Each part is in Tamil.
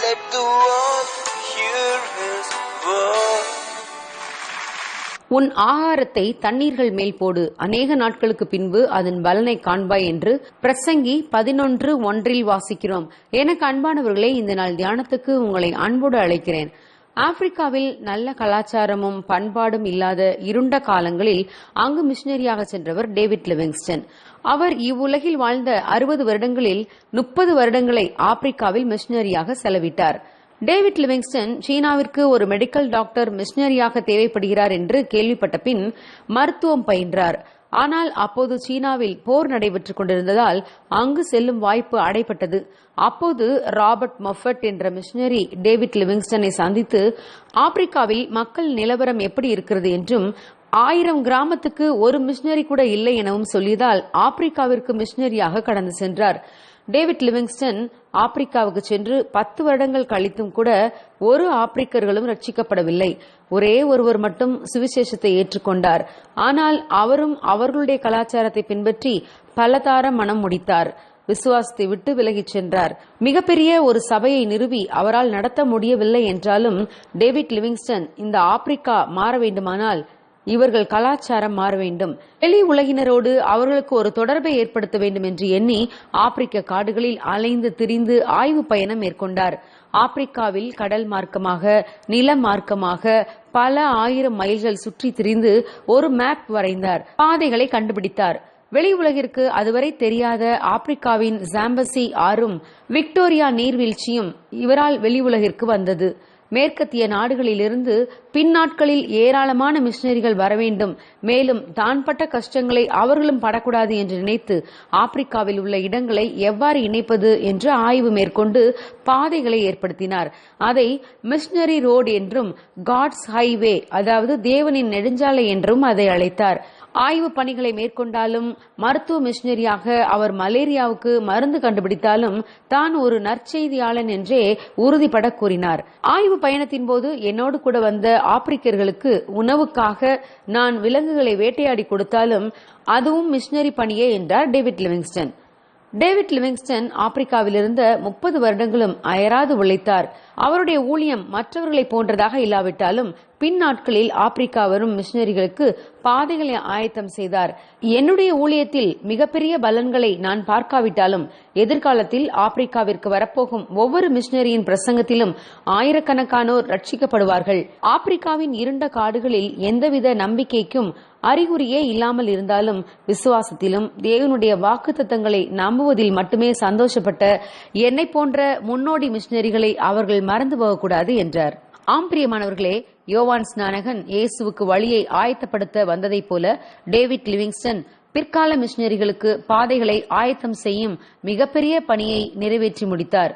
let the world hear his word. உன் ஆகாரத்தை தண்ணீர்கள் மேல் போடு, அநேக நாட்களுக்கு பின்பு அதன் பலனை காண்பாய் என்று பிரசங்கி 11:1 வாசிக்கிறோம். எனக்கு அன்பானவர்களே, இந்த நாள் தியானத்துக்கு உங்களை அன்போடு அழைக்கிறேன். ஆப்பிரிக்காவில் நல்ல கலாச்சாரமும் பண்பாடும் இல்லாத இருண்ட காலங்களில் அங்கு மிஷனரியாக சென்றவர் டேவிட் லிவிங்ஸ்டன். அவர் இவ்வுலகில் வாழ்ந்த 60 வருடங்களில் 30 வருடங்களை ஆப்பிரிக்காவில் மிஷனரியாக செலவிட்டார். டேவிட் லிவிங்ஸ்டன் சீனாவிற்கு ஒரு மெடிக்கல் டாக்டர் மிஷனரியாக தேவைப்படுகிறார் என்று கேள்விப்பட்ட பின் மருத்துவம் பயின்றார். ஆனால் அப்போது சீனாவில் போர் நடைபெற்றுக் கொண்டிருந்ததால் அங்கு செல்லும் வாய்ப்பு அடைபட்டது. அப்போது ராபர்ட் மொஃபட் என்ற மிஷனரி டேவிட் லிவிங்ஸ்டனை சந்தித்து ஆப்பிரிக்காவில் மக்கள் நிலவரம் எப்படி இருக்கிறது என்றும் 1000 கிராமத்துக்கு ஒரு மிஷனரி கூட இல்லை எனவும் சொல்லியதால் ஆப்பிரிக்காவிற்கு மிஷனரியாக கடந்து சென்றார். டேவிட் லிவிங்ஸ்டன் ஆப்பிரிக்காவுக்கு சென்று 10 வருடங்கள் கழித்தும் கூட ஒரு ஆப்பிரிக்கர்களும் ரட்சிக்கப்படவில்லை. ஒரே ஒருவர் மட்டும் சுவிசேஷத்தை ஏற்றுக்கொண்டார். ஆனால் அவரும் அவர்களுடைய கலாச்சாரத்தை பின்பற்றி பலதார மனம் முடித்தார். விசுவாசத்தை விட்டு விலகிச் சென்றார். மிகப்பெரிய ஒரு சபையை நிறுவி அவரால் நடத்த முடியவில்லை என்றாலும் டேவிட் லிவிங்ஸ்டன் இந்த ஆப்பிரிக்கா மாற வேண்டுமானால் இவர்கள் கலாச்சாரம் மாற வேண்டும், வெளி உலகினரோடு அவர்களுக்கு ஒரு தொடர்பை ஏற்படுத்த வேண்டும் என்று எண்ணி ஆப்பிரிக்க காடுகளில் அலைந்து திரிந்து ஆய்வு பயணம் மேற்கொண்டார். ஆப்பிரிக்காவில் கடல் மார்க்கமாக நில மார்க்கமாக பல 1000 மைல்கள் சுற்றி திரிந்து ஒரு மேப் வரைந்தார். பாதைகளை கண்டுபிடித்தார். வெளி உலகிற்கு அதுவரை தெரியாத ஆப்பிரிக்காவின் ஜாம்பசி ஆறும் விக்டோரியா நீர்வீழ்ச்சியும் இவரால் வெளி உலகிற்கு வந்தது. மேற்கத்திய நாடுகளிலிருந்து பின்னாட்களில் ஏராளமான மிஷனரிகள் வர வேண்டும், மேலும் தான் பட்ட கஷ்டங்களை அவர்களும் படக்கூடாது என்று நினைத்து ஆப்பிரிக்காவில் உள்ள இடங்களை எவ்வாறு இணைப்பது என்று ஆய்வு மேற்கொண்டு பாதைகளை ஏற்படுத்தினார். அதை மிஷனரி ரோடு என்றும் காட்ஸ் ஹைவே, அதாவது தேவனின் நெடுஞ்சாலை என்றும் அதை அழைத்தார். ஆய்வு பணிகளை மேற்கொண்டாலும் மருத்துவ மிஷனரியாக அவர் மலேரியாவுக்கு மருந்து கண்டுபிடித்தாலும் தான் ஒரு நற்செய்தியாளன் என்றே உறுதிபட கூறினார். ஆய்வு பயணத்தின் போது என்னோடு கூட வந்த ஆப்பிரிக்கர்களுக்கு உணவுக்காக நான் விலங்குகளை வேட்டையாடி கொடுத்தாலும் அதுவும் மிஷனரி பணியே என்றார் டேவிட் லிவிங்ஸ்டன். டேவிட் லிவிங்ஸ்டன் ஆப்பிரிக்காவில் இருந்த 30 வருடங்களும் அயராது உழைத்தார். அவருடைய ஊழியம் மற்றவர்களை போன்றதாக இல்லாவிட்டாலும் பின் நாட்களில் ஆப்பிரிக்கா வரும் மிஷனரிகளுக்கு பாதைகளை ஆயத்தம் செய்தார். என்னுடைய ஊழியத்தில் மிகப்பெரிய பலன்களை நான் பார்க்காவிட்டாலும் எதிர்காலத்தில் ஆப்பிரிக்காவிற்கு வரப்போகும் ஒவ்வொரு மிஷனரியின் பிரசங்கத்திலும் ஆயிரக்கணக்கானோர் ரட்சிக்கப்படுவார்கள். ஆப்பிரிக்காவின் இருண்ட காடுகளில் எந்தவித நம்பிக்கைக்கும் அறிகுறியே இல்லாமல் இருந்தாலும் விசுவாசத்திலும் தேவனுடைய வாக்குத்தத்தங்களை நம்புவதில் மட்டுமே சந்தோஷப்பட்ட என்னை போன்ற முன்னோடி மிஷனரிகளை அவர்கள் மறந்து போகக்கூடாது என்றார். பிரியமானவர்களே, யோவான் ஸ்நானகன் இயேசுவுக்கு வழியை ஆயத்தப்படுத்த வந்ததைப் போல டேவிட் லிவிங்ஸ்டன் பிற்கால மிஷனரிகளுக்கு பாதைகளை ஆயத்தம் செய்யும் மிகப்பெரிய பணியை நிறைவேற்றி முடித்தார்.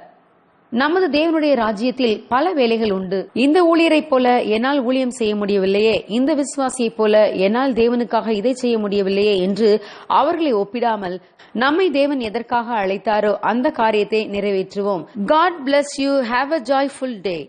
நமது தேவனுடைய ராஜ்யத்தில் பல வேலைகள் உண்டு. இந்த ஊழியரைப் போல என்னால் ஊழியம் செய்ய முடியவில்லையே, இந்த விசுவாசியைப் போல என்னால் தேவனுக்காக இதை செய்ய முடியவில்லையே என்று அவர்களை ஒப்பிடாமல் நம்மை தேவன் எதற்காக அழைத்தாரோ அந்த காரியத்தை நிறைவேற்றுவோம். God bless you. Have a joyful day.